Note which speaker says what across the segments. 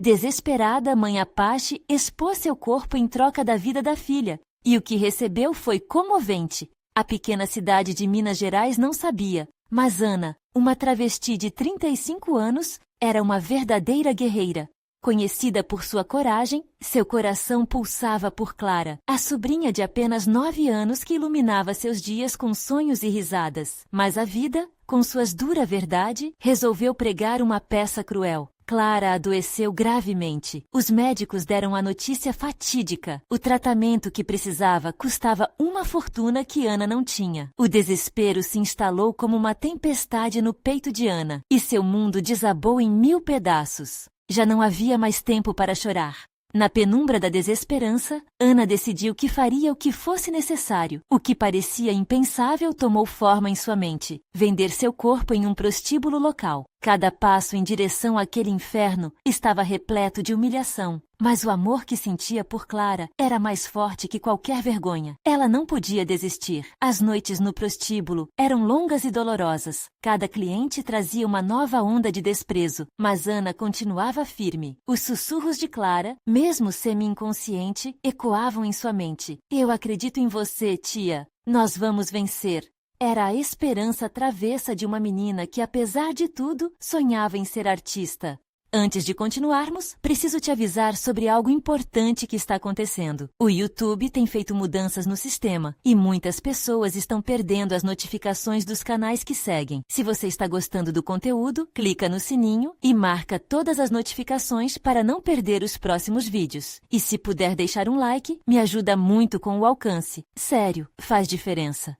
Speaker 1: Desesperada, a mãe Apache expôs seu corpo em troca da vida da filha, e o que recebeu foi comovente. A pequena cidade de Minas Gerais não sabia, mas Ana, uma travesti de 35 anos, era uma verdadeira guerreira. Conhecida por sua coragem, seu coração pulsava por Clara, a sobrinha de apenas 9 anos que iluminava seus dias com sonhos e risadas. Mas a vida, com suas dura verdade, resolveu pregar uma peça cruel. Clara adoeceu gravemente. Os médicos deram a notícia fatídica. O tratamento que precisava custava uma fortuna que Ana não tinha. O desespero se instalou como uma tempestade no peito de Ana, e seu mundo desabou em 1000 pedaços. Já não havia mais tempo para chorar. Na penumbra da desesperança, Ana decidiu que faria o que fosse necessário. O que parecia impensável tomou forma em sua mente: vender seu corpo em um prostíbulo local. Cada passo em direção àquele inferno estava repleto de humilhação. Mas o amor que sentia por Clara era mais forte que qualquer vergonha. Ela não podia desistir. As noites no prostíbulo eram longas e dolorosas. Cada cliente trazia uma nova onda de desprezo, mas Ana continuava firme. Os sussurros de Clara, mesmo semi-inconsciente, ecoavam em sua mente. "Eu acredito em você, tia. Nós vamos vencer." Era a esperança travessa de uma menina que, apesar de tudo, sonhava em ser artista. Antes de continuarmos, preciso te avisar sobre algo importante que está acontecendo. O YouTube tem feito mudanças no sistema e muitas pessoas estão perdendo as notificações dos canais que seguem. Se você está gostando do conteúdo, clica no sininho e marca todas as notificações para não perder os próximos vídeos. E se puder deixar um like, me ajuda muito com o alcance. Sério, faz diferença.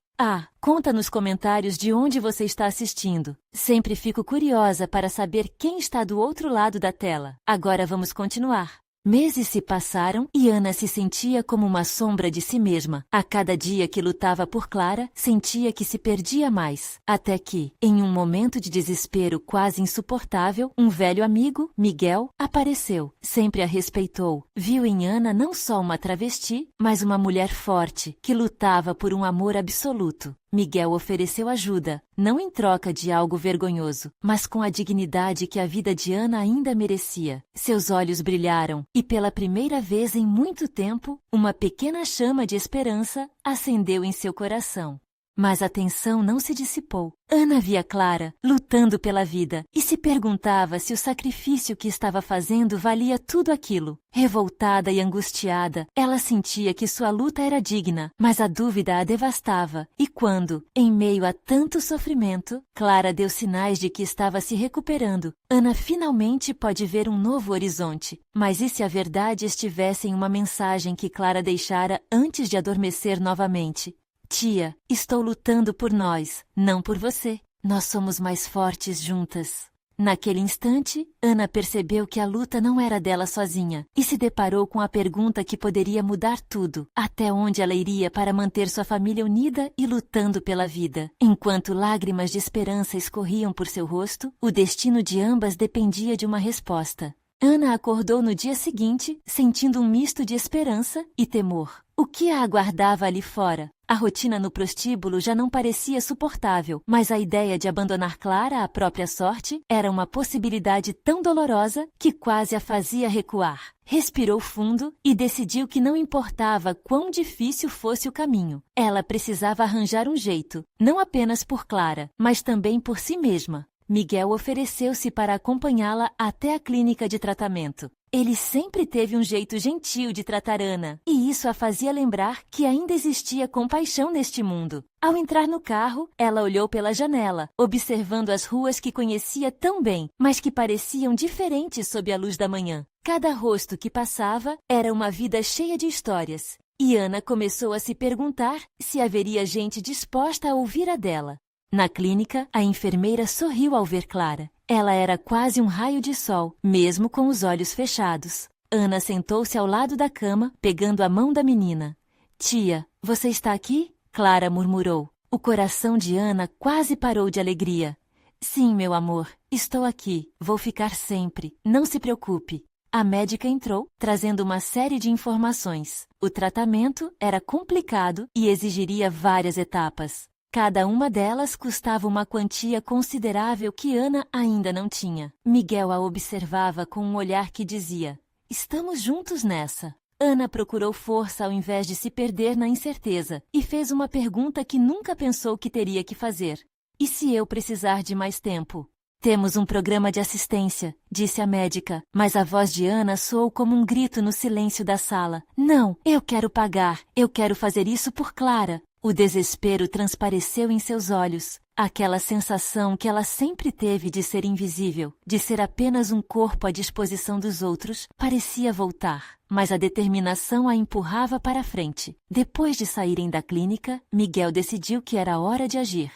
Speaker 1: Conta nos comentários de onde você está assistindo. Sempre fico curiosa para saber quem está do outro lado da tela. Agora vamos continuar. Meses se passaram e Ana se sentia como uma sombra de si mesma. A cada dia que lutava por Clara, sentia que se perdia mais. Até que, em um momento de desespero quase insuportável, um velho amigo, Miguel, apareceu. Sempre a respeitou. Viu em Ana não só uma travesti, mas uma mulher forte, que lutava por um amor absoluto. Miguel ofereceu ajuda, não em troca de algo vergonhoso, mas com a dignidade que a vida de Ana ainda merecia. Seus olhos brilharam e, pela primeira vez em muito tempo, uma pequena chama de esperança acendeu em seu coração. Mas a tensão não se dissipou. Ana via Clara, lutando pela vida, e se perguntava se o sacrifício que estava fazendo valia tudo aquilo. Revoltada e angustiada, ela sentia que sua luta era digna, mas a dúvida a devastava. E quando, em meio a tanto sofrimento, Clara deu sinais de que estava se recuperando, Ana finalmente pode ver um novo horizonte. Mas e se a verdade estivesse em uma mensagem que Clara deixara antes de adormecer novamente? "Tia, estou lutando por nós, não por você. Nós somos mais fortes juntas." Naquele instante, Ana percebeu que a luta não era dela sozinha e se deparou com a pergunta que poderia mudar tudo: até onde ela iria para manter sua família unida e lutando pela vida? Enquanto lágrimas de esperança escorriam por seu rosto, o destino de ambas dependia de uma resposta. Ana acordou no dia seguinte, sentindo um misto de esperança e temor. O que a aguardava ali fora? A rotina no prostíbulo já não parecia suportável, mas a ideia de abandonar Clara à própria sorte era uma possibilidade tão dolorosa que quase a fazia recuar. Respirou fundo e decidiu que não importava quão difícil fosse o caminho. Ela precisava arranjar um jeito, não apenas por Clara, mas também por si mesma. Miguel ofereceu-se para acompanhá-la até a clínica de tratamento. Ele sempre teve um jeito gentil de tratar Ana, e isso a fazia lembrar que ainda existia compaixão neste mundo. Ao entrar no carro, ela olhou pela janela, observando as ruas que conhecia tão bem, mas que pareciam diferentes sob a luz da manhã. Cada rosto que passava era uma vida cheia de histórias, e Ana começou a se perguntar se haveria gente disposta a ouvir a dela. Na clínica, a enfermeira sorriu ao ver Clara. Ela era quase um raio de sol, mesmo com os olhos fechados. Ana sentou-se ao lado da cama, pegando a mão da menina. "Tia, você está aqui?" Clara murmurou. O coração de Ana quase parou de alegria. "Sim, meu amor, estou aqui. Vou ficar sempre. Não se preocupe." A médica entrou, trazendo uma série de informações. O tratamento era complicado e exigiria várias etapas. Cada uma delas custava uma quantia considerável que Ana ainda não tinha. Miguel a observava com um olhar que dizia: estamos juntos nessa. Ana procurou força ao invés de se perder na incerteza e fez uma pergunta que nunca pensou que teria que fazer. E se eu precisar de mais tempo? Temos um programa de assistência, disse a médica, mas a voz de Ana soou como um grito no silêncio da sala. Não, eu quero pagar, eu quero fazer isso por Clara. O desespero transpareceu em seus olhos. Aquela sensação que ela sempre teve de ser invisível, de ser apenas um corpo à disposição dos outros, parecia voltar, mas a determinação a empurrava para a frente. Depois de saírem da clínica, Miguel decidiu que era hora de agir.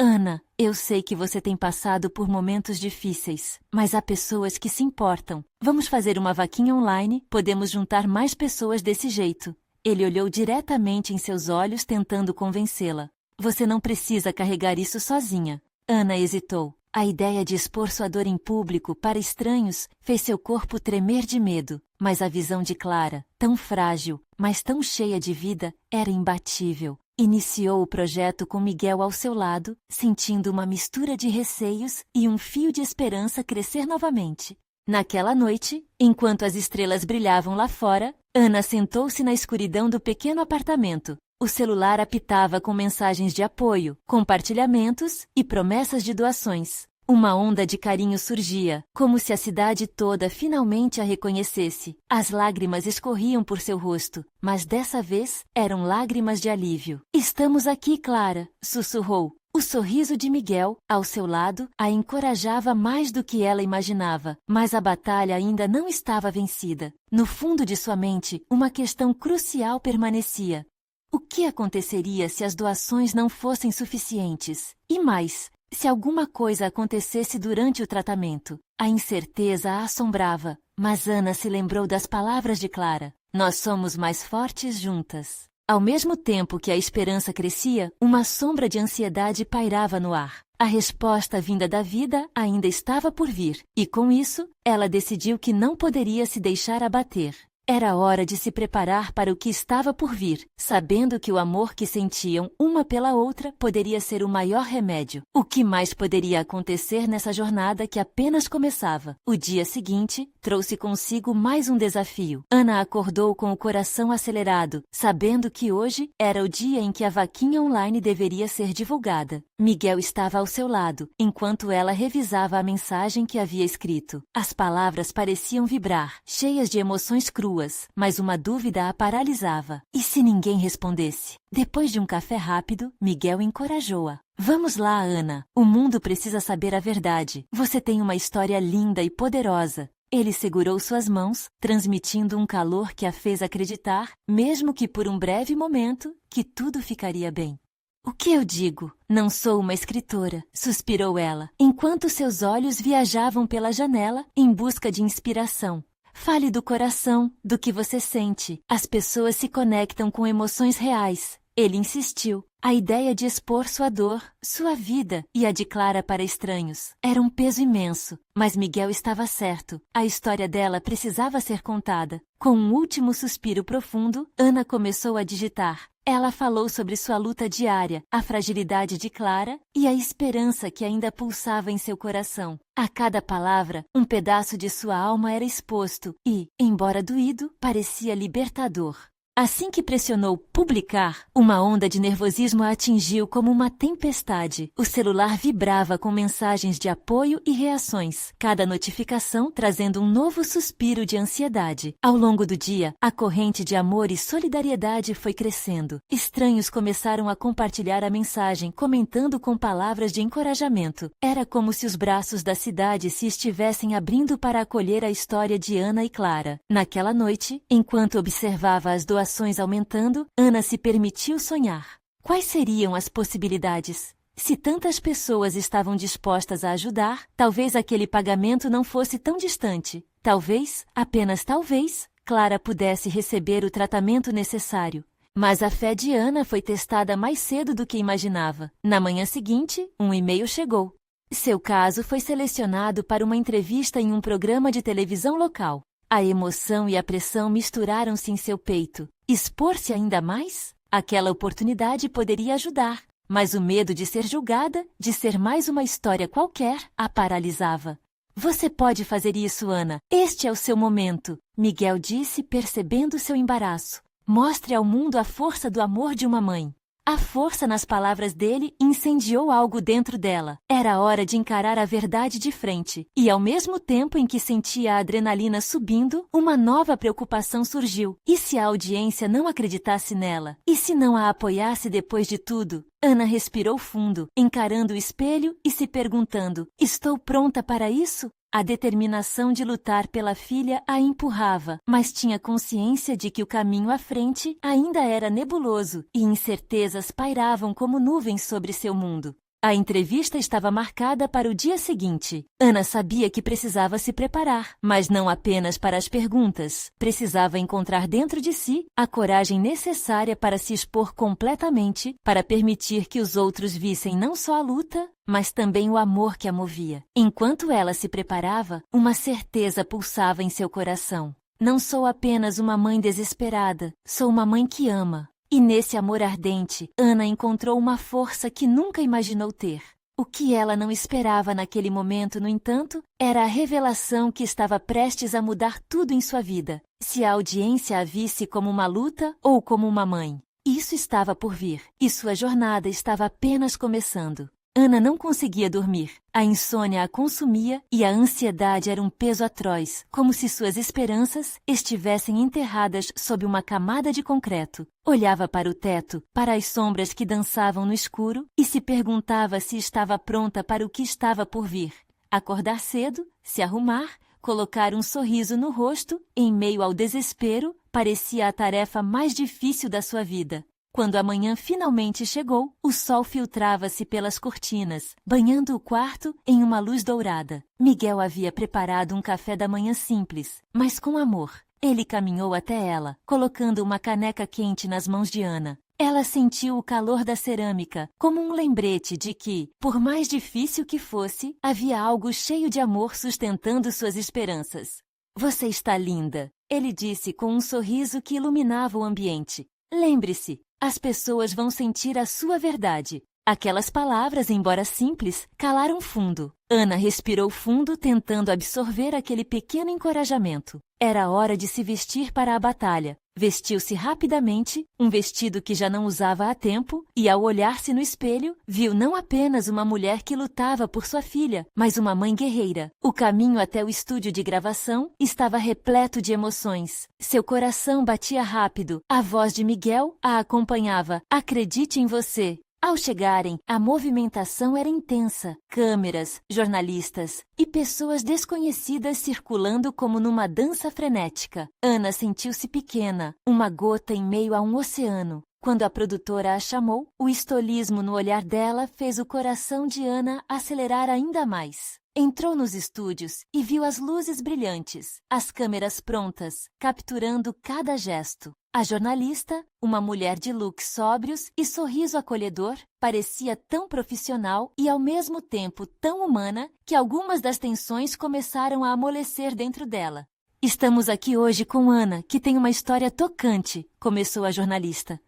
Speaker 1: Ana, eu sei que você tem passado por momentos difíceis, mas há pessoas que se importam. Vamos fazer uma vaquinha online, podemos juntar mais pessoas desse jeito. Ele olhou diretamente em seus olhos, tentando convencê-la. Você não precisa carregar isso sozinha. Ana hesitou. A ideia de expor sua dor em público para estranhos fez seu corpo tremer de medo, mas a visão de Clara, tão frágil, mas tão cheia de vida, era imbatível. Iniciou o projeto com Miguel ao seu lado, sentindo uma mistura de receios e um fio de esperança crescer novamente. Naquela noite, enquanto as estrelas brilhavam lá fora, Ana sentou-se na escuridão do pequeno apartamento. O celular apitava com mensagens de apoio, compartilhamentos e promessas de doações. Uma onda de carinho surgia, como se a cidade toda finalmente a reconhecesse. As lágrimas escorriam por seu rosto, mas dessa vez eram lágrimas de alívio. Estamos aqui, Clara, sussurrou. O sorriso de Miguel, ao seu lado, a encorajava mais do que ela imaginava, mas a batalha ainda não estava vencida. No fundo de sua mente, uma questão crucial permanecia. O que aconteceria se as doações não fossem suficientes? E mais, se alguma coisa acontecesse durante o tratamento? A incerteza a assombrava, mas Ana se lembrou das palavras de Clara. Nós somos mais fortes juntas. Ao mesmo tempo que a esperança crescia, uma sombra de ansiedade pairava no ar. A resposta vinda da vida ainda estava por vir, e com isso, ela decidiu que não poderia se deixar abater. Era hora de se preparar para o que estava por vir, sabendo que o amor que sentiam uma pela outra poderia ser o maior remédio. O que mais poderia acontecer nessa jornada que apenas começava? O dia seguinte trouxe consigo mais um desafio. Ana acordou com o coração acelerado, sabendo que hoje era o dia em que a vaquinha online deveria ser divulgada. Miguel estava ao seu lado, enquanto ela revisava a mensagem que havia escrito. As palavras pareciam vibrar, cheias de emoções cruas, mas uma dúvida a paralisava. E se ninguém respondesse? Depois de um café rápido, Miguel encorajou-a. Vamos lá, Ana. O mundo precisa saber a verdade. Você tem uma história linda e poderosa. Ele segurou suas mãos, transmitindo um calor que a fez acreditar, mesmo que por um breve momento, que tudo ficaria bem. O que eu digo? Não sou uma escritora, suspirou ela, enquanto seus olhos viajavam pela janela em busca de inspiração. Fale do coração, do que você sente. As pessoas se conectam com emoções reais. Ele insistiu. A ideia de expor sua dor, sua vida e a de Clara para estranhos era um peso imenso, mas Miguel estava certo. A história dela precisava ser contada. Com um último suspiro profundo, Ana começou a digitar. Ela falou sobre sua luta diária, a fragilidade de Clara e a esperança que ainda pulsava em seu coração. A cada palavra, um pedaço de sua alma era exposto e, embora doído, parecia libertador. Assim que pressionou publicar, uma onda de nervosismo a atingiu como uma tempestade. O celular vibrava com mensagens de apoio e reações, cada notificação trazendo um novo suspiro de ansiedade. Ao longo do dia, a corrente de amor e solidariedade foi crescendo. Estranhos começaram a compartilhar a mensagem, comentando com palavras de encorajamento. Era como se os braços da cidade se estivessem abrindo para acolher a história de Ana e Clara. Naquela noite, enquanto observava as doações aumentando, Ana se permitiu sonhar. Quais seriam as possibilidades? Se tantas pessoas estavam dispostas a ajudar, talvez aquele pagamento não fosse tão distante. Talvez, apenas talvez, Clara pudesse receber o tratamento necessário. Mas a fé de Ana foi testada mais cedo do que imaginava. Na manhã seguinte, um e-mail chegou. Seu caso foi selecionado para uma entrevista em um programa de televisão local. A emoção e a pressão misturaram-se em seu peito. Expor-se ainda mais? Aquela oportunidade poderia ajudar. mas o medo de ser julgada, de ser mais uma história qualquer, a paralisava. Você pode fazer isso, Ana. Este é o seu momento, Miguel disse, percebendo seu embaraço. Mostre ao mundo a força do amor de uma mãe. A força nas palavras dele incendiou algo dentro dela. Era hora de encarar a verdade de frente. E ao mesmo tempo em que sentia a adrenalina subindo, uma nova preocupação surgiu. E se a audiência não acreditasse nela? E se não a apoiasse depois de tudo? Ana respirou fundo, encarando o espelho e se perguntando: estou pronta para isso? A determinação de lutar pela filha a empurrava, mas tinha consciência de que o caminho à frente ainda era nebuloso e incertezas pairavam como nuvens sobre seu mundo. A entrevista estava marcada para o dia seguinte. Ana sabia que precisava se preparar, mas não apenas para as perguntas. Precisava encontrar dentro de si a coragem necessária para se expor completamente, para permitir que os outros vissem não só a luta, mas também o amor que a movia. Enquanto ela se preparava, uma certeza pulsava em seu coração. Não sou apenas uma mãe desesperada, sou uma mãe que ama. E nesse amor ardente, Ana encontrou uma força que nunca imaginou ter. O que ela não esperava naquele momento, no entanto, era a revelação que estava prestes a mudar tudo em sua vida. Se a audiência a visse como uma luta ou como uma mãe. Isso estava por vir, e sua jornada estava apenas começando. Ana não conseguia dormir. A insônia a consumia e a ansiedade era um peso atroz, como se suas esperanças estivessem enterradas sob uma camada de concreto. Olhava para o teto, para as sombras que dançavam no escuro e se perguntava se estava pronta para o que estava por vir. Acordar cedo, se arrumar, colocar um sorriso no rosto, em meio ao desespero, parecia a tarefa mais difícil da sua vida. Quando a manhã finalmente chegou, o sol filtrava-se pelas cortinas, banhando o quarto em uma luz dourada. Miguel havia preparado um café da manhã simples, mas com amor. Ele caminhou até ela, colocando uma caneca quente nas mãos de Ana. Ela sentiu o calor da cerâmica, como um lembrete de que, por mais difícil que fosse, havia algo cheio de amor sustentando suas esperanças. Você está linda, ele disse com um sorriso que iluminava o ambiente. Lembre-se, as pessoas vão sentir a sua verdade. Aquelas palavras, embora simples, calaram fundo. Ana respirou fundo, tentando absorver aquele pequeno encorajamento. Era hora de se vestir para a batalha. Vestiu-se rapidamente, um vestido que já não usava há tempo, e ao olhar-se no espelho, viu não apenas uma mulher que lutava por sua filha, mas uma mãe guerreira. O caminho até o estúdio de gravação estava repleto de emoções. Seu coração batia rápido. A voz de Miguel a acompanhava. Acredite em você. Ao chegarem, a movimentação era intensa. Câmeras, jornalistas e pessoas desconhecidas circulando como numa dança frenética. Ana sentiu-se pequena, uma gota em meio a um oceano. Quando a produtora a chamou, o estolismo no olhar dela fez o coração de Ana acelerar ainda mais. Entrou nos estúdios e viu as luzes brilhantes, as câmeras prontas, capturando cada gesto. A jornalista, uma mulher de looks sóbrios e sorriso acolhedor, parecia tão profissional e ao mesmo tempo tão humana que algumas das tensões começaram a amolecer dentro dela. Estamos aqui hoje com Ana, que tem uma história tocante, começou a jornalista.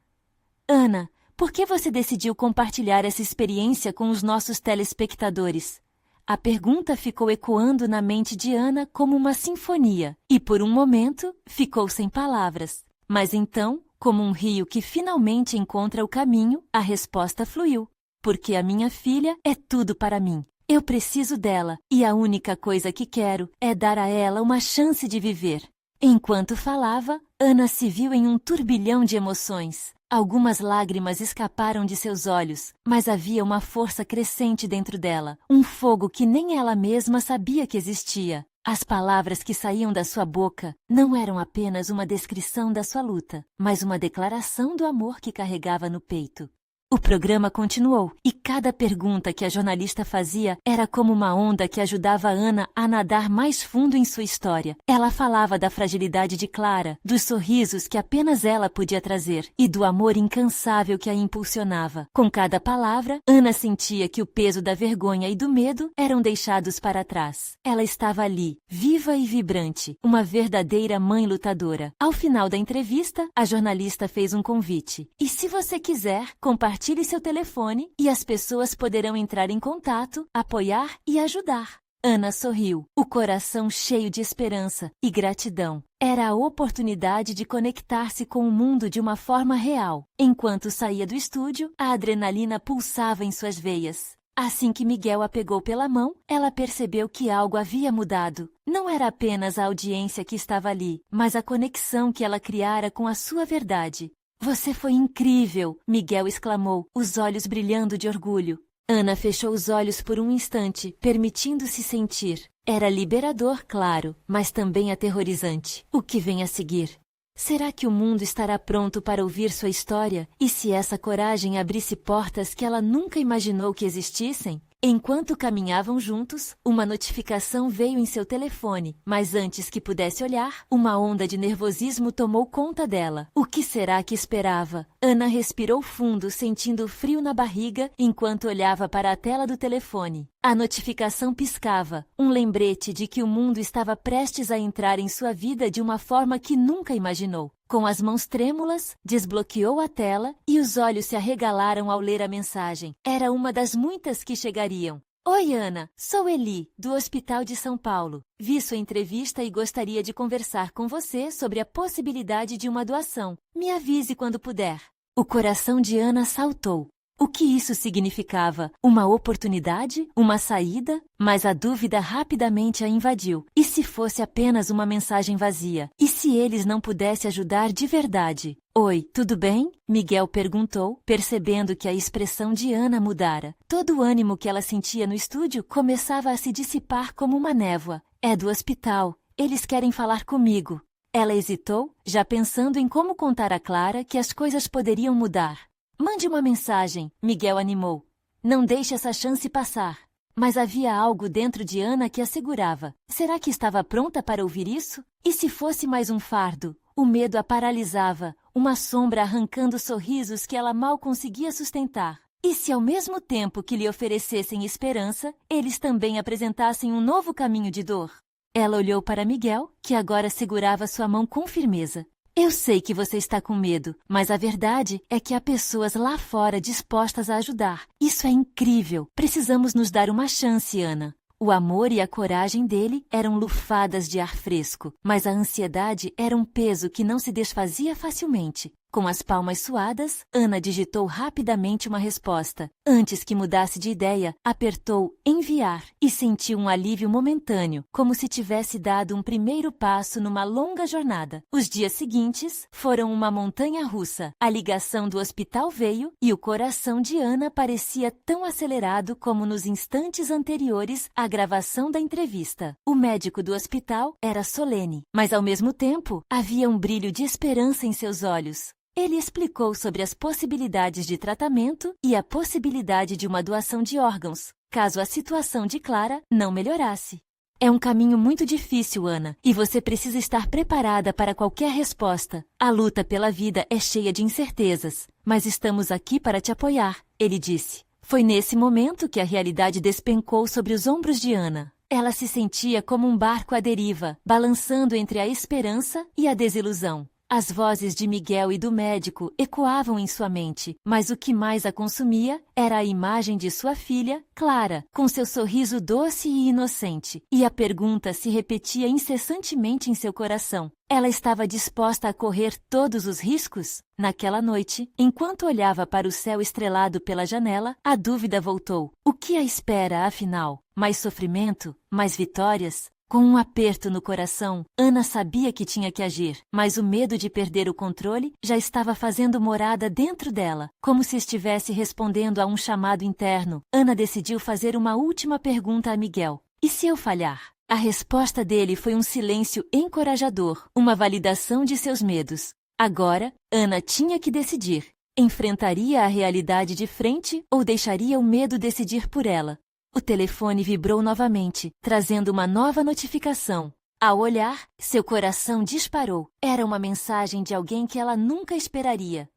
Speaker 1: Ana, por que você decidiu compartilhar essa experiência com os nossos telespectadores? A pergunta ficou ecoando na mente de Ana como uma sinfonia, e por um momento ficou sem palavras. Mas então, como um rio que finalmente encontra o caminho, a resposta fluiu. Porque a minha filha é tudo para mim. Eu preciso dela, e a única coisa que quero é dar a ela uma chance de viver. Enquanto falava, Ana se viu em um turbilhão de emoções. Algumas lágrimas escaparam de seus olhos, mas havia uma força crescente dentro dela, um fogo que nem ela mesma sabia que existia. As palavras que saíam da sua boca não eram apenas uma descrição da sua luta, mas uma declaração do amor que carregava no peito. O programa continuou, e cada pergunta que a jornalista fazia era como uma onda que ajudava Ana a nadar mais fundo em sua história. Ela falava da fragilidade de Clara, dos sorrisos que apenas ela podia trazer, e do amor incansável que a impulsionava. Com cada palavra, Ana sentia que o peso da vergonha e do medo eram deixados para trás. Ela estava ali, viva e vibrante, uma verdadeira mãe lutadora. Ao final da entrevista, a jornalista fez um convite. E se você quiser compartilhar Compartilhe seu telefone e as pessoas poderão entrar em contato, apoiar e ajudar. Ana sorriu, o coração cheio de esperança e gratidão. Era a oportunidade de conectar-se com o mundo de uma forma real. Enquanto saía do estúdio, a adrenalina pulsava em suas veias. Assim que Miguel a pegou pela mão, ela percebeu que algo havia mudado. Não era apenas a audiência que estava ali, mas a conexão que ela criara com a sua verdade. Você foi incrível, Miguel exclamou, os olhos brilhando de orgulho. Ana fechou os olhos por um instante, permitindo-se sentir. Era liberador, claro, mas também aterrorizante. O que vem a seguir? Será que o mundo estará pronto para ouvir sua história? E se essa coragem abrisse portas que ela nunca imaginou que existissem? Enquanto caminhavam juntos, uma notificação veio em seu telefone, mas antes que pudesse olhar, uma onda de nervosismo tomou conta dela. O que será que esperava? Ana respirou fundo, sentindo frio na barriga, enquanto olhava para a tela do telefone. A notificação piscava, um lembrete de que o mundo estava prestes a entrar em sua vida de uma forma que nunca imaginou. Com as mãos trêmulas, desbloqueou a tela e os olhos se arregalaram ao ler a mensagem. Era uma das muitas que chegariam. Oi, Ana. Sou Eli, do Hospital de São Paulo. Vi sua entrevista e gostaria de conversar com você sobre a possibilidade de uma doação. Me avise quando puder. O coração de Ana saltou. O que isso significava? Uma oportunidade? Uma saída? Mas a dúvida rapidamente a invadiu. E se fosse apenas uma mensagem vazia? E se eles não pudessem ajudar de verdade? Oi, tudo bem? Miguel perguntou, percebendo que a expressão de Ana mudara. Todo o ânimo que ela sentia no estúdio começava a se dissipar como uma névoa. É do hospital. Eles querem falar comigo. Ela hesitou, já pensando em como contar a Clara que as coisas poderiam mudar. Mande uma mensagem, Miguel animou. Não deixe essa chance passar. Mas havia algo dentro de Ana que a segurava. Será que estava pronta para ouvir isso? E se fosse mais um fardo? O medo a paralisava, uma sombra arrancando sorrisos que ela mal conseguia sustentar. E se ao mesmo tempo que lhe oferecessem esperança, eles também apresentassem um novo caminho de dor? Ela olhou para Miguel, que agora segurava sua mão com firmeza. Eu sei que você está com medo, mas a verdade é que há pessoas lá fora dispostas a ajudar. Isso é incrível. Precisamos nos dar uma chance, Ana. O amor e a coragem dele eram lufadas de ar fresco, mas a ansiedade era um peso que não se desfazia facilmente. Com as palmas suadas, Ana digitou rapidamente uma resposta. Antes que mudasse de ideia, apertou enviar e sentiu um alívio momentâneo, como se tivesse dado um primeiro passo numa longa jornada. Os dias seguintes foram uma montanha-russa. A ligação do hospital veio e o coração de Ana parecia tão acelerado como nos instantes anteriores à gravação da entrevista. O médico do hospital era solene, mas ao mesmo tempo havia um brilho de esperança em seus olhos. Ele explicou sobre as possibilidades de tratamento e a possibilidade de uma doação de órgãos, caso a situação de Clara não melhorasse. É um caminho muito difícil, Ana, e você precisa estar preparada para qualquer resposta. A luta pela vida é cheia de incertezas, mas estamos aqui para te apoiar, ele disse. Foi nesse momento que a realidade despencou sobre os ombros de Ana. Ela se sentia como um barco à deriva, balançando entre a esperança e a desilusão. As vozes de Miguel e do médico ecoavam em sua mente, mas o que mais a consumia era a imagem de sua filha, Clara, com seu sorriso doce e inocente. E a pergunta se repetia incessantemente em seu coração. Ela estava disposta a correr todos os riscos? Naquela noite, enquanto olhava para o céu estrelado pela janela, a dúvida voltou. O que a espera, afinal? Mais sofrimento? Mais vitórias? Com um aperto no coração, Ana sabia que tinha que agir, mas o medo de perder o controle já estava fazendo morada dentro dela, como se estivesse respondendo a um chamado interno. Ana decidiu fazer uma última pergunta a Miguel. E se eu falhar? A resposta dele foi um silêncio encorajador, uma validação de seus medos. Agora, Ana tinha que decidir. Enfrentaria a realidade de frente ou deixaria o medo decidir por ela? O telefone vibrou novamente, trazendo uma nova notificação. Ao olhar, seu coração disparou. Era uma mensagem de alguém que ela nunca esperaria.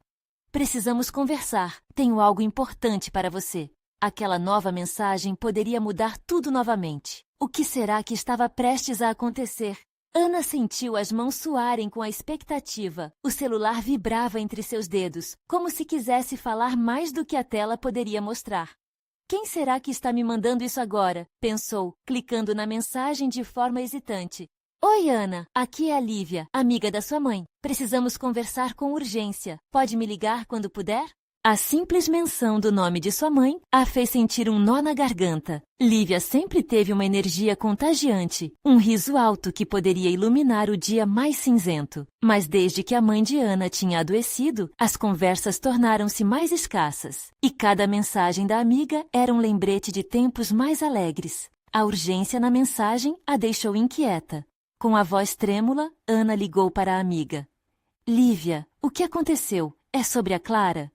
Speaker 1: Precisamos conversar. Tenho algo importante para você. Aquela nova mensagem poderia mudar tudo novamente. O que será que estava prestes a acontecer? Ana sentiu as mãos suarem com a expectativa. O celular vibrava entre seus dedos, como se quisesse falar mais do que a tela poderia mostrar. Quem será que está me mandando isso agora? Pensou, clicando na mensagem de forma hesitante. Oi, Ana. Aqui é a Lívia, amiga da sua mãe. Precisamos conversar com urgência. Pode me ligar quando puder? A simples menção do nome de sua mãe a fez sentir um nó na garganta. Lívia sempre teve uma energia contagiante, um riso alto que poderia iluminar o dia mais cinzento. Mas desde que a mãe de Ana tinha adoecido, as conversas tornaram-se mais escassas. E cada mensagem da amiga era um lembrete de tempos mais alegres. A urgência na mensagem a deixou inquieta. Com a voz trêmula, Ana ligou para a amiga. Lívia, o que aconteceu? É sobre a Clara?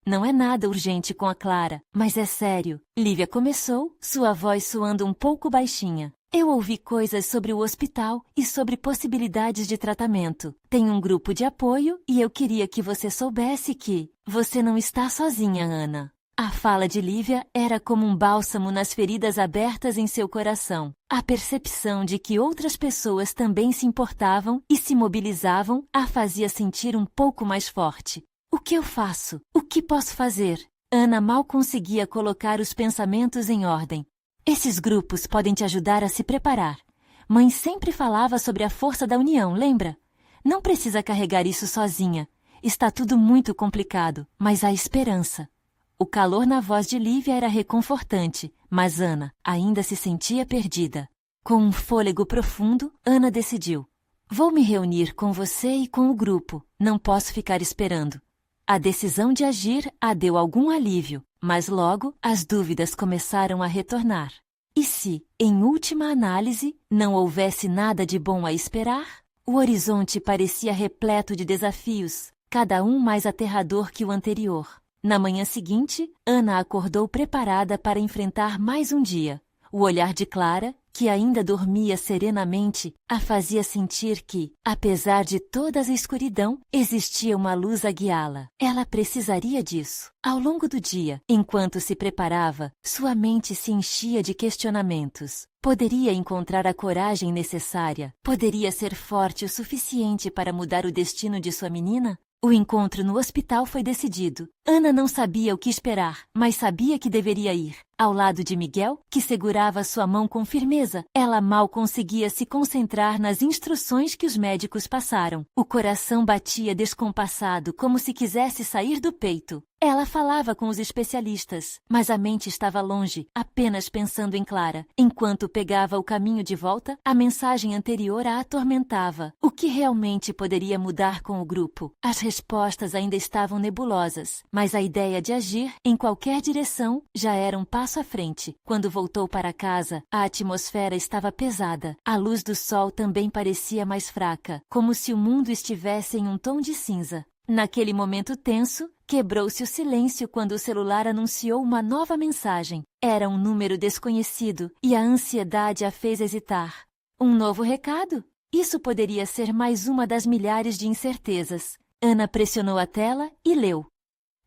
Speaker 1: Não é nada urgente com a Clara, mas é sério. Lívia começou, sua voz soando um pouco baixinha. Eu ouvi coisas sobre o hospital e sobre possibilidades de tratamento. Tem um grupo de apoio e eu queria que você soubesse que você não está sozinha, Ana. A fala de Lívia era como um bálsamo nas feridas abertas em seu coração. A percepção de que outras pessoas também se importavam e se mobilizavam a fazia sentir um pouco mais forte. O que eu faço? O que posso fazer? Ana mal conseguia colocar os pensamentos em ordem. Esses grupos podem te ajudar a se preparar. Mãe sempre falava sobre a força da união, lembra? Não precisa carregar isso sozinha. Está tudo muito complicado, mas há esperança. O calor na voz de Lívia era reconfortante, mas Ana ainda se sentia perdida. Com um fôlego profundo, Ana decidiu. Vou me reunir com você e com o grupo. Não posso ficar esperando. A decisão de agir a deu algum alívio, mas logo as dúvidas começaram a retornar. E se, em última análise, não houvesse nada de bom a esperar? O horizonte parecia repleto de desafios, cada um mais aterrador que o anterior. Na manhã seguinte, Ana acordou preparada para enfrentar mais um dia. O olhar de Clara, que ainda dormia serenamente, a fazia sentir que, apesar de toda a escuridão, existia uma luz a guiá-la. Ela precisaria disso. Ao longo do dia, enquanto se preparava, sua mente se enchia de questionamentos. Poderia encontrar a coragem necessária? Poderia ser forte o suficiente para mudar o destino de sua menina? O encontro no hospital foi decidido. Ana não sabia o que esperar, mas sabia que deveria ir. Ao lado de Miguel, que segurava sua mão com firmeza, ela mal conseguia se concentrar nas instruções que os médicos passaram. O coração batia descompassado, como se quisesse sair do peito. Ela falava com os especialistas, mas a mente estava longe, apenas pensando em Clara. Enquanto pegava o caminho de volta, a mensagem anterior a atormentava. O que realmente poderia mudar com o grupo? As respostas ainda estavam nebulosas, mas a ideia de agir em qualquer direção já era um passo à frente. Quando voltou para casa, a atmosfera estava pesada. A luz do sol também parecia mais fraca, como se o mundo estivesse em um tom de cinza. Naquele momento tenso, quebrou-se o silêncio quando o celular anunciou uma nova mensagem. Era um número desconhecido e a ansiedade a fez hesitar. Um novo recado? Isso poderia ser mais uma das milhares de incertezas. Ana pressionou a tela e leu.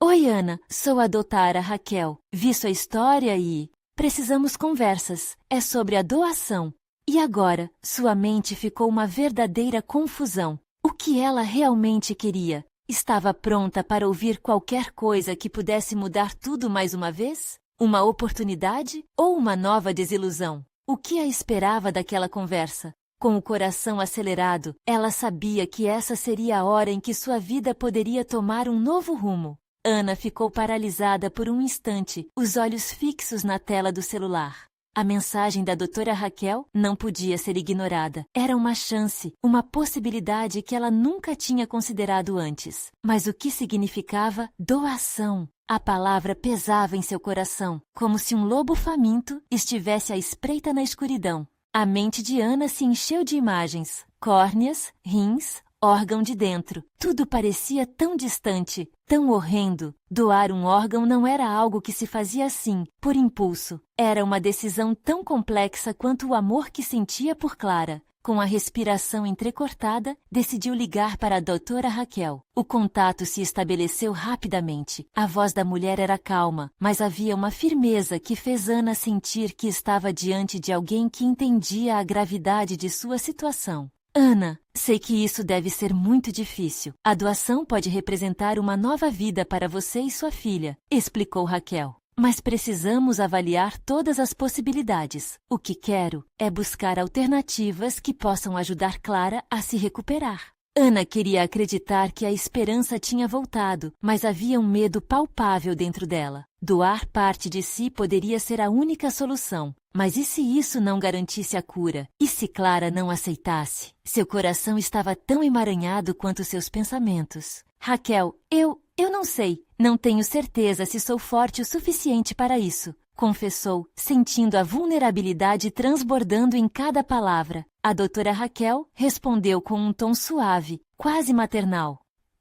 Speaker 1: Oi, Ana. Sou a doutora Raquel. Vi sua história e... Precisamos conversas. É sobre a doação. E agora, sua mente ficou uma verdadeira confusão. O que ela realmente queria? Estava pronta para ouvir qualquer coisa que pudesse mudar tudo mais uma vez? Uma oportunidade ou uma nova desilusão? O que a esperava daquela conversa? Com o coração acelerado, ela sabia que essa seria a hora em que sua vida poderia tomar um novo rumo. Ana ficou paralisada por um instante, os olhos fixos na tela do celular. A mensagem da doutora Raquel não podia ser ignorada. Era uma chance, uma possibilidade que ela nunca tinha considerado antes. Mas o que significava doação? A palavra pesava em seu coração, como se um lobo faminto estivesse à espreita na escuridão. A mente de Ana se encheu de imagens, córneas, rins, órgão de dentro. Tudo parecia tão distante, tão horrendo. Doar um órgão não era algo que se fazia assim, por impulso. Era uma decisão tão complexa quanto o amor que sentia por Clara. Com a respiração entrecortada, decidiu ligar para a doutora Raquel. O contato se estabeleceu rapidamente. A voz da mulher era calma, mas havia uma firmeza que fez Ana sentir que estava diante de alguém que entendia a gravidade de sua situação. Ana, sei que isso deve ser muito difícil. A doação pode representar uma nova vida para você e sua filha, explicou Raquel. Mas precisamos avaliar todas as possibilidades. O que quero é buscar alternativas que possam ajudar Clara a se recuperar. Ana queria acreditar que a esperança tinha voltado, mas havia um medo palpável dentro dela. Doar parte de si poderia ser a única solução. Mas e se isso não garantisse a cura? E se Clara não aceitasse? Seu coração estava tão emaranhado quanto seus pensamentos. Raquel, eu não sei. Não tenho certeza se sou forte o suficiente para isso, confessou, sentindo a vulnerabilidade transbordando em cada palavra. A doutora Raquel respondeu com um tom suave, quase maternal.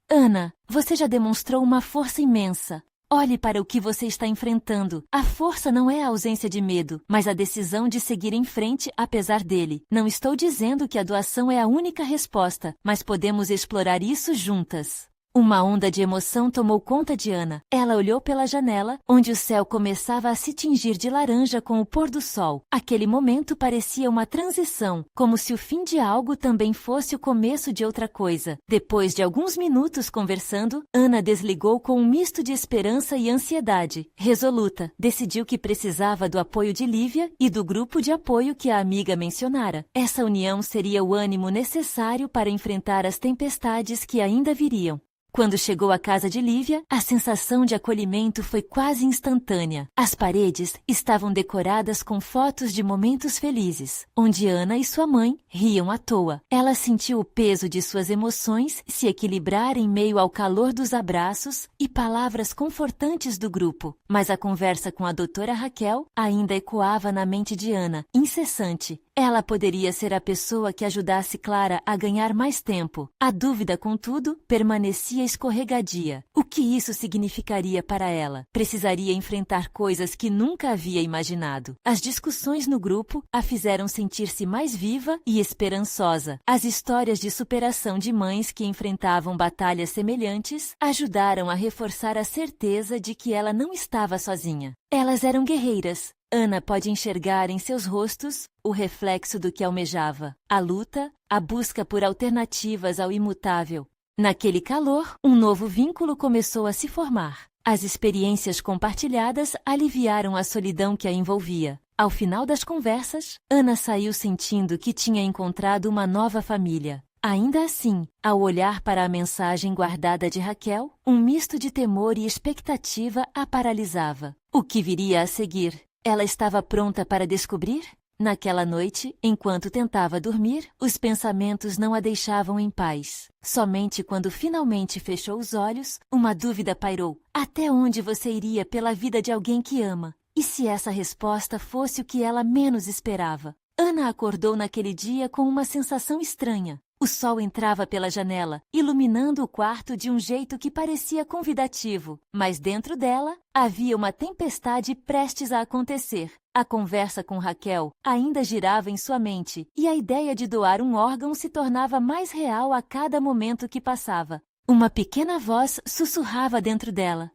Speaker 1: Ana, você já demonstrou uma força imensa. Olhe para o que você está enfrentando. A força não é a ausência de medo, mas a decisão de seguir em frente apesar dele. Não estou dizendo que a doação é a única resposta, mas podemos explorar isso juntas. Uma onda de emoção tomou conta de Ana. Ela olhou pela janela, onde o céu começava a se tingir de laranja com o pôr do sol. Aquele momento parecia uma transição, como se o fim de algo também fosse o começo de outra coisa. Depois de alguns minutos conversando, Ana desligou com um misto de esperança e ansiedade. Resoluta, decidiu que precisava do apoio de Lívia e do grupo de apoio que a amiga mencionara. Essa união seria o ânimo necessário para enfrentar as tempestades que ainda viriam. Quando chegou à casa de Lívia, a sensação de acolhimento foi quase instantânea. As paredes estavam decoradas com fotos de momentos felizes, onde Ana e sua mãe riam à toa. Ela sentiu o peso de suas emoções se equilibrar em meio ao calor dos abraços e palavras confortantes do grupo. Mas a conversa com a doutora Raquel ainda ecoava na mente de Ana, incessante. Ela poderia ser a pessoa que ajudasse Clara a ganhar mais tempo. A dúvida, contudo, permanecia escorregadia. O que isso significaria para ela? Precisaria enfrentar coisas que nunca havia imaginado. As discussões no grupo a fizeram sentir-se mais viva e esperançosa. As histórias de superação de mães que enfrentavam batalhas semelhantes ajudaram a reforçar a certeza de que ela não estava sozinha. Elas eram guerreiras. Ana pode enxergar em seus rostos o reflexo do que almejava, a luta, a busca por alternativas ao imutável. Naquele calor, um novo vínculo começou a se formar. As experiências compartilhadas aliviaram a solidão que a envolvia. Ao final das conversas, Ana saiu sentindo que tinha encontrado uma nova família. Ainda assim, ao olhar para a mensagem guardada de Raquel, um misto de temor e expectativa a paralisava. O que viria a seguir? Ela estava pronta para descobrir? Naquela noite, enquanto tentava dormir, os pensamentos não a deixavam em paz. Somente quando finalmente fechou os olhos, uma dúvida pairou. Até onde você iria pela vida de alguém que ama? E se essa resposta fosse o que ela menos esperava? Ana acordou naquele dia com uma sensação estranha. O sol entrava pela janela, iluminando o quarto de um jeito que parecia convidativo, mas dentro dela havia uma tempestade prestes a acontecer. A conversa com Raquel ainda girava em sua mente, e a ideia de doar um órgão se tornava mais real a cada momento que passava. Uma pequena voz sussurrava dentro dela.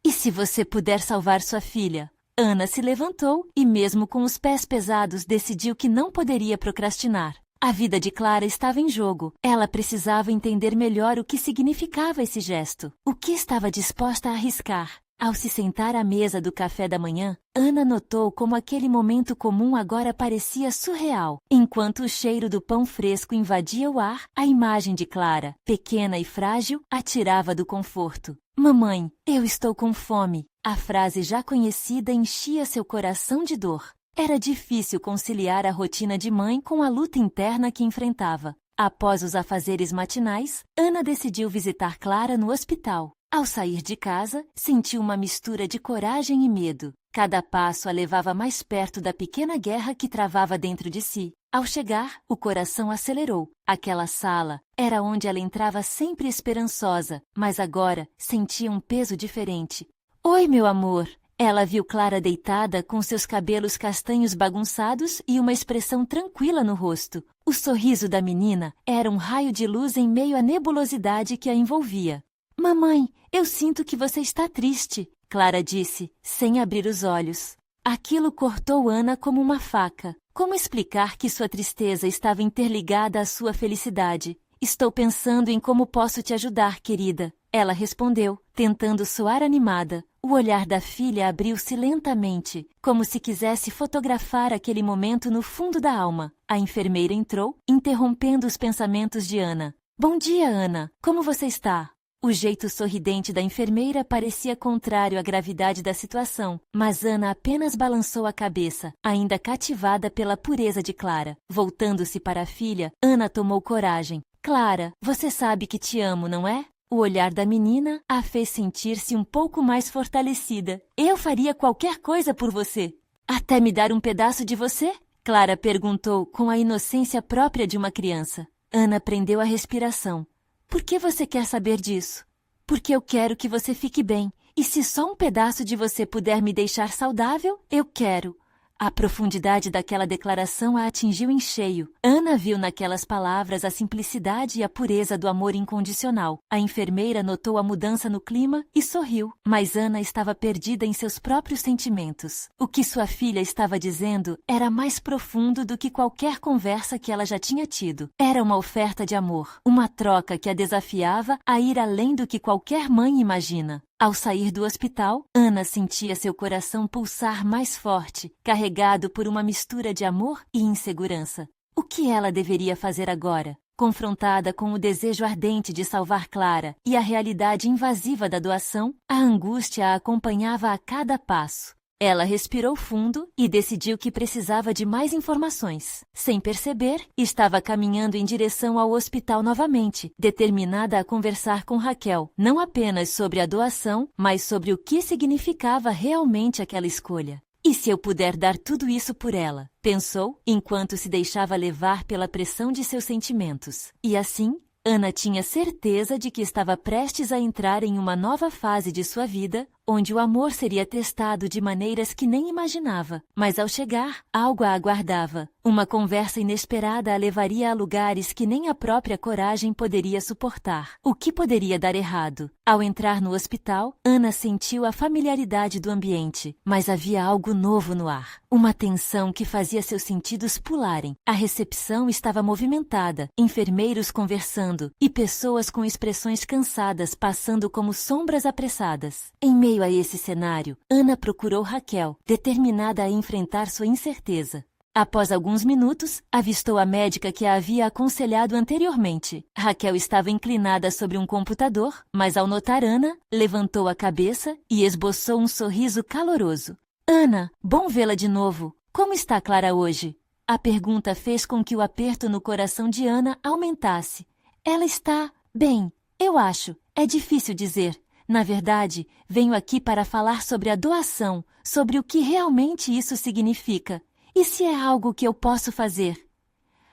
Speaker 1: E se você puder salvar sua filha? Ana se levantou e, mesmo com os pés pesados, decidiu que não poderia procrastinar. A vida de Clara estava em jogo. Ela precisava entender melhor o que significava esse gesto. O que estava disposta a arriscar? Ao se sentar à mesa do café da manhã, Ana notou como aquele momento comum agora parecia surreal. Enquanto o cheiro do pão fresco invadia o ar, a imagem de Clara, pequena e frágil, a tirava do conforto. Mamãe, eu estou com fome. A frase já conhecida enchia seu coração de dor. Era difícil conciliar a rotina de mãe com a luta interna que enfrentava. Após os afazeres matinais, Ana decidiu visitar Clara no hospital. Ao sair de casa, sentiu uma mistura de coragem e medo. Cada passo a levava mais perto da pequena guerra que travava dentro de si. Ao chegar, o coração acelerou. Aquela sala era onde ela entrava sempre esperançosa, mas agora sentia um peso diferente. Oi, meu amor! Ela viu Clara deitada com seus cabelos castanhos bagunçados e uma expressão tranquila no rosto. O sorriso da menina era um raio de luz em meio à nebulosidade que a envolvia. Mamãe, eu sinto que você está triste, Clara disse, sem abrir os olhos. Aquilo cortou Ana como uma faca. Como explicar que sua tristeza estava interligada à sua felicidade? Estou pensando em como posso te ajudar, querida. Ela respondeu, tentando soar animada. O olhar da filha abriu-se lentamente, como se quisesse fotografar aquele momento no fundo da alma. A enfermeira entrou, interrompendo os pensamentos de Ana. Bom dia, Ana. Como você está? O jeito sorridente da enfermeira parecia contrário à gravidade da situação, mas Ana apenas balançou a cabeça, ainda cativada pela pureza de Clara. Voltando-se para a filha, Ana tomou coragem. Clara, você sabe que te amo, não é? O olhar da menina a fez sentir-se um pouco mais fortalecida. Eu faria qualquer coisa por você. Até me dar um pedaço de você? Clara perguntou com a inocência própria de uma criança. Ana prendeu a respiração. Por que você quer saber disso? Porque eu quero que você fique bem. E se só um pedaço de você puder me deixar saudável, eu quero. A profundidade daquela declaração a atingiu em cheio. Ana viu naquelas palavras a simplicidade e a pureza do amor incondicional. A enfermeira notou a mudança no clima e sorriu, mas Ana estava perdida em seus próprios sentimentos. O que sua filha estava dizendo era mais profundo do que qualquer conversa que ela já tinha tido. Era uma oferta de amor, uma troca que a desafiava a ir além do que qualquer mãe imagina. Ao sair do hospital, Ana sentia seu coração pulsar mais forte, carregado por uma mistura de amor e insegurança. O que ela deveria fazer agora? Confrontada com o desejo ardente de salvar Clara e a realidade invasiva da doação, a angústia a acompanhava a cada passo. Ela respirou fundo e decidiu que precisava de mais informações. Sem perceber, estava caminhando em direção ao hospital novamente, determinada a conversar com Raquel, não apenas sobre a doação, mas sobre o que significava realmente aquela escolha. E se eu puder dar tudo isso por ela? Pensou, enquanto se deixava levar pela pressão de seus sentimentos. E assim, Ana tinha certeza de que estava prestes a entrar em uma nova fase de sua vida, onde o amor seria testado de maneiras que nem imaginava. Mas ao chegar, algo a aguardava. Uma conversa inesperada a levaria a lugares que nem a própria coragem poderia suportar. O que poderia dar errado? Ao entrar no hospital, Ana sentiu a familiaridade do ambiente, mas havia algo novo no ar. Uma tensão que fazia seus sentidos pularem. A recepção estava movimentada, enfermeiros conversando e pessoas com expressões cansadas passando como sombras apressadas. Em meio a esse cenário, Ana procurou Raquel, determinada a enfrentar sua incerteza. Após alguns minutos, avistou a médica que a havia aconselhado anteriormente. Raquel estava inclinada sobre um computador, mas ao notar Ana, levantou a cabeça e esboçou um sorriso caloroso. Ana, bom vê-la de novo. Como está Clara hoje? A pergunta fez com que o aperto no coração de Ana aumentasse. Ela está bem, eu acho. É difícil dizer. Na verdade, venho aqui para falar sobre a doação, sobre o que realmente isso significa. E se é algo que eu posso fazer?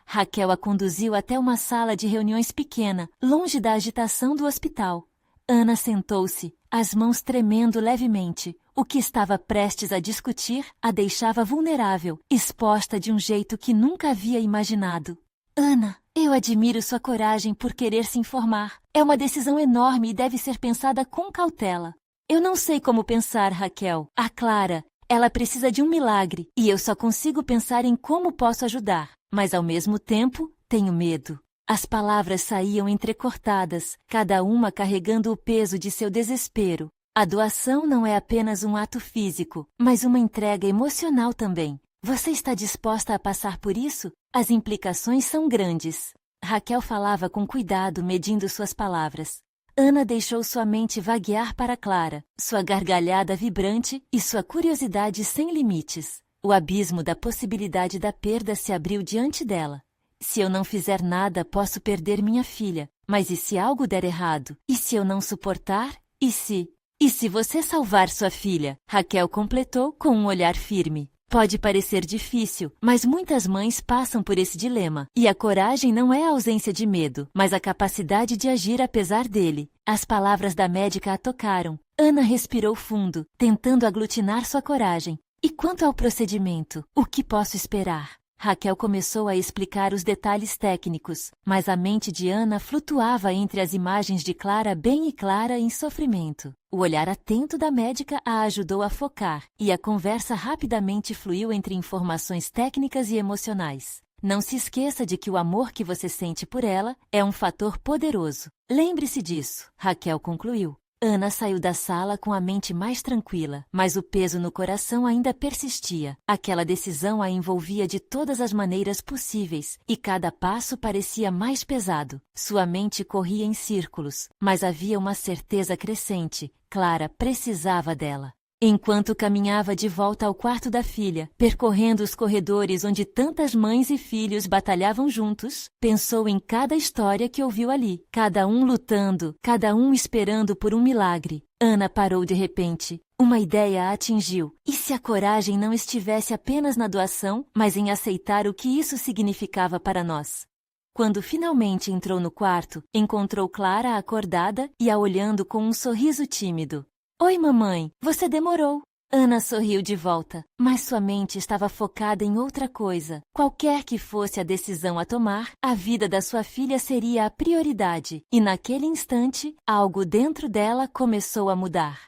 Speaker 1: Raquel a conduziu até uma sala de reuniões pequena, longe da agitação do hospital. Ana sentou-se, as mãos tremendo levemente. O que estava prestes a discutir a deixava vulnerável, exposta de um jeito que nunca havia imaginado. Ana, eu admiro sua coragem por querer se informar. É uma decisão enorme e deve ser pensada com cautela. Eu não sei como pensar, Raquel. A Clara, ela precisa de um milagre e eu só consigo pensar em como posso ajudar. Mas ao mesmo tempo, tenho medo. As palavras saíam entrecortadas, cada uma carregando o peso de seu desespero. A doação não é apenas um ato físico, mas uma entrega emocional também. Você está disposta a passar por isso? As implicações são grandes. Raquel falava com cuidado, medindo suas palavras. Ana deixou sua mente vaguear para Clara, sua gargalhada vibrante e sua curiosidade sem limites. O abismo da possibilidade da perda se abriu diante dela. Se eu não fizer nada, posso perder minha filha. Mas e se algo der errado? E se eu não suportar? E se você salvar sua filha? Raquel completou com um olhar firme. Pode parecer difícil, mas muitas mães passam por esse dilema. E a coragem não é a ausência de medo, mas a capacidade de agir apesar dele. As palavras da médica a tocaram. Ana respirou fundo, tentando aglutinar sua coragem. E quanto ao procedimento, o que posso esperar? Raquel começou a explicar os detalhes técnicos, mas a mente de Ana flutuava entre as imagens de Clara bem e Clara em sofrimento. O olhar atento da médica a ajudou a focar, e a conversa rapidamente fluiu entre informações técnicas e emocionais. Não se esqueça de que o amor que você sente por ela é um fator poderoso. Lembre-se disso, Raquel concluiu. Ana saiu da sala com a mente mais tranquila, mas o peso no coração ainda persistia. Aquela decisão a envolvia de todas as maneiras possíveis, e cada passo parecia mais pesado. Sua mente corria em círculos, mas havia uma certeza crescente: Clara precisava dela. Enquanto caminhava de volta ao quarto da filha, percorrendo os corredores onde tantas mães e filhos batalhavam juntos, pensou em cada história que ouviu ali, cada um lutando, cada um esperando por um milagre. Ana parou de repente. Uma ideia a atingiu. E se a coragem não estivesse apenas na doação, mas em aceitar o que isso significava para nós? Quando finalmente entrou no quarto, encontrou Clara acordada e a olhando com um sorriso tímido. Oi, mamãe, você demorou. Ana sorriu de volta, mas sua mente estava focada em outra coisa. Qualquer que fosse a decisão a tomar, a vida da sua filha seria a prioridade. E naquele instante, algo dentro dela começou a mudar.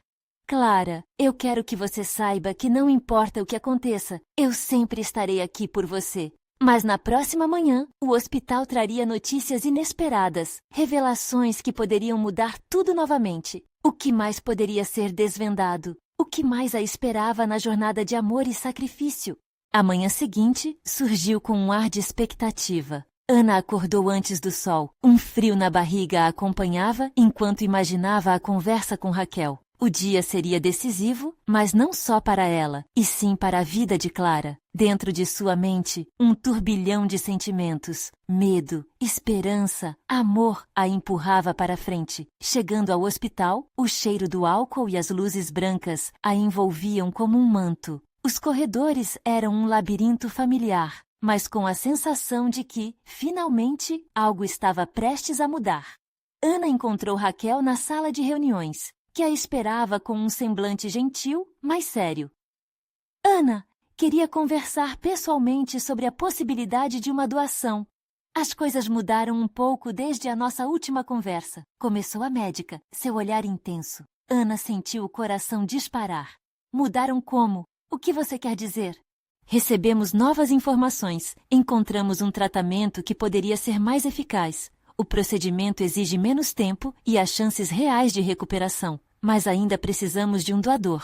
Speaker 1: Clara, eu quero que você saiba que não importa o que aconteça, eu sempre estarei aqui por você. Mas na próxima manhã, o hospital traria notícias inesperadas, revelações que poderiam mudar tudo novamente. O que mais poderia ser desvendado? O que mais a esperava na jornada de amor e sacrifício? A manhã seguinte surgiu com um ar de expectativa. Ana acordou antes do sol. Um frio na barriga a acompanhava enquanto imaginava a conversa com Raquel. O dia seria decisivo, mas não só para ela, e sim para a vida de Clara. Dentro de sua mente, um turbilhão de sentimentos, medo, esperança, amor a empurrava para frente. Chegando ao hospital, o cheiro do álcool e as luzes brancas a envolviam como um manto. Os corredores eram um labirinto familiar, mas com a sensação de que, finalmente, algo estava prestes a mudar. Ana encontrou Raquel na sala de reuniões, que a esperava com um semblante gentil, mas sério. Ana, queria conversar pessoalmente sobre a possibilidade de uma doação. As coisas mudaram um pouco desde a nossa última conversa. Começou a médica, seu olhar intenso. Ana sentiu o coração disparar. Mudaram como? O que você quer dizer? Recebemos novas informações. Encontramos um tratamento que poderia ser mais eficaz. O procedimento exige menos tempo e há chances reais de recuperação, mas ainda precisamos de um doador.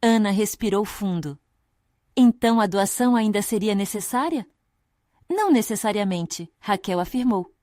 Speaker 1: Ana respirou fundo. Então a doação ainda seria necessária? Não necessariamente, Raquel afirmou.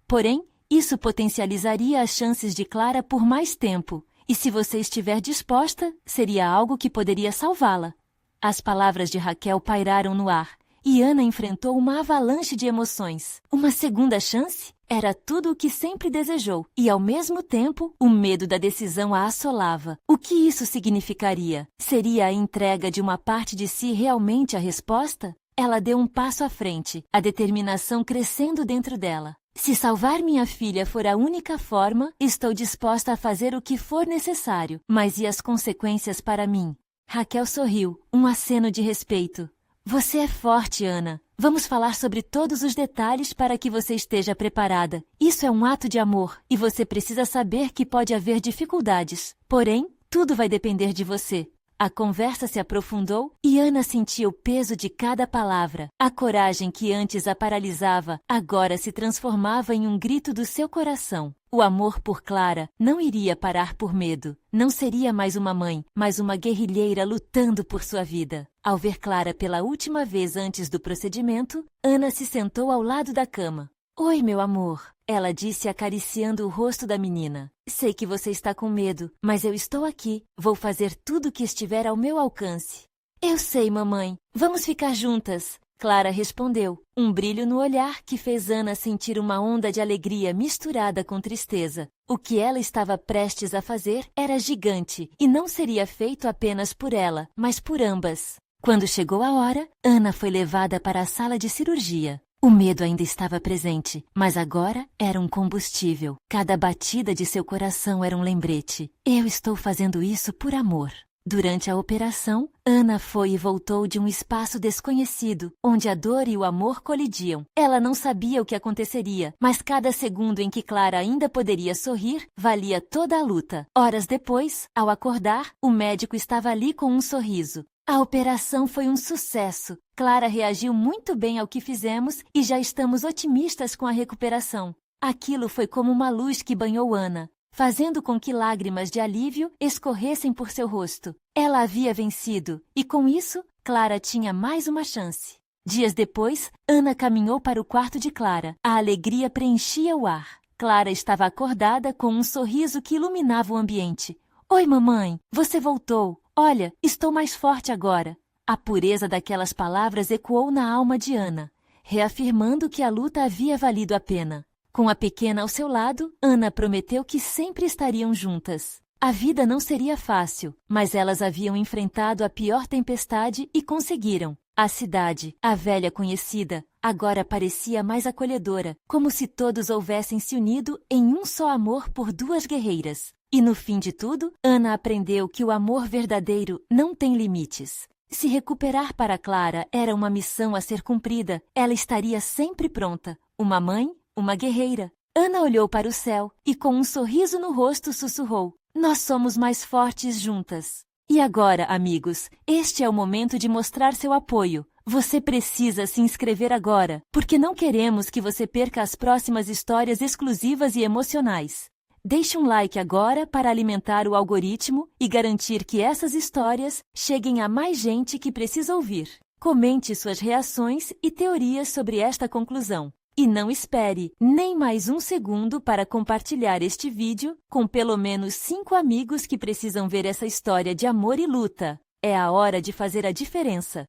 Speaker 1: Porém, isso potencializaria as chances de Clara por mais tempo, e se você estiver disposta, seria algo que poderia salvá-la. As palavras de Raquel pairaram no ar. E Ana enfrentou uma avalanche de emoções. Uma segunda chance? Era tudo o que sempre desejou, e ao mesmo tempo, o medo da decisão a assolava. O que isso significaria? Seria a entrega de uma parte de si realmente a resposta? Ela deu um passo à frente, a determinação crescendo dentro dela. Se salvar minha filha for a única forma, estou disposta a fazer o que for necessário. Mas e as consequências para mim? Raquel sorriu, um aceno de respeito. Você é forte, Ana. Vamos falar sobre todos os detalhes para que você esteja preparada. Isso é um ato de amor e você precisa saber que pode haver dificuldades. Porém, tudo vai depender de você. A conversa se aprofundou e Ana sentia o peso de cada palavra. A coragem que antes a paralisava, agora se transformava em um grito do seu coração. O amor por Clara não iria parar por medo. Não seria mais uma mãe, mas uma guerrilheira lutando por sua vida. Ao ver Clara pela última vez antes do procedimento, Ana se sentou ao lado da cama. Oi, meu amor, ela disse acariciando o rosto da menina. Sei que você está com medo, mas eu estou aqui. Vou fazer tudo o que estiver ao meu alcance. Eu sei, mamãe. Vamos ficar juntas. Clara respondeu, um brilho no olhar que fez Ana sentir uma onda de alegria misturada com tristeza. O que ela estava prestes a fazer era gigante e não seria feito apenas por ela, mas por ambas. Quando chegou a hora, Ana foi levada para a sala de cirurgia. O medo ainda estava presente, mas agora era um combustível. Cada batida de seu coração era um lembrete. Eu estou fazendo isso por amor. Durante a operação, Ana foi e voltou de um espaço desconhecido, onde a dor e o amor colidiam. Ela não sabia o que aconteceria, mas cada segundo em que Clara ainda poderia sorrir, valia toda a luta. Horas depois, ao acordar, o médico estava ali com um sorriso. A operação foi um sucesso. Clara reagiu muito bem ao que fizemos e já estamos otimistas com a recuperação. Aquilo foi como uma luz que banhou Ana, fazendo com que lágrimas de alívio escorressem por seu rosto. Ela havia vencido, e com isso, Clara tinha mais uma chance. Dias depois, Ana caminhou para o quarto de Clara. A alegria preenchia o ar. Clara estava acordada com um sorriso que iluminava o ambiente. Oi, mamãe, você voltou. Olha, estou mais forte agora. A pureza daquelas palavras ecoou na alma de Ana, reafirmando que a luta havia valido a pena. Com a pequena ao seu lado, Ana prometeu que sempre estariam juntas. A vida não seria fácil, mas elas haviam enfrentado a pior tempestade e conseguiram. A cidade, a velha conhecida, agora parecia mais acolhedora, como se todos houvessem se unido em um só amor por duas guerreiras. E no fim de tudo, Ana aprendeu que o amor verdadeiro não tem limites. Se recuperar para Clara era uma missão a ser cumprida, ela estaria sempre pronta. Uma mãe, uma guerreira. Ana olhou para o céu e com um sorriso no rosto sussurrou: "Nós somos mais fortes juntas." E agora, amigos, este é o momento de mostrar seu apoio. Você precisa se inscrever agora, porque não queremos que você perca as próximas histórias exclusivas e emocionais. Deixe um like agora para alimentar o algoritmo e garantir que essas histórias cheguem a mais gente que precisa ouvir. Comente suas reações e teorias sobre esta conclusão. E não espere nem mais um segundo para compartilhar este vídeo com pelo menos 5 amigos que precisam ver essa história de amor e luta. É a hora de fazer a diferença.